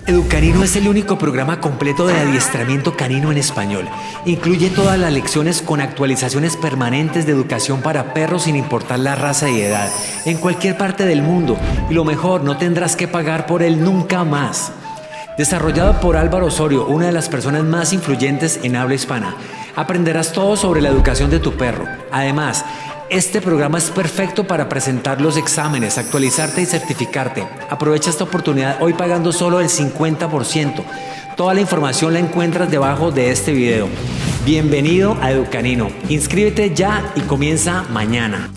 Educanino es el único programa completo de adiestramiento canino en español. Incluye todas las lecciones con actualizaciones permanentes de educación para perros sin importar la raza y edad, en cualquier parte del mundo. Y lo mejor, no tendrás que pagar por él nunca más. Desarrollado por Álvaro Osorio, una de las personas más influyentes en habla hispana, aprenderás todo sobre la educación de tu perro. Además, este programa es perfecto para presentar los exámenes, actualizarte y certificarte. Aprovecha esta oportunidad hoy pagando solo el 50%. Toda la información la encuentras debajo de este video. Bienvenido a Educanino. Inscríbete ya y comienza mañana.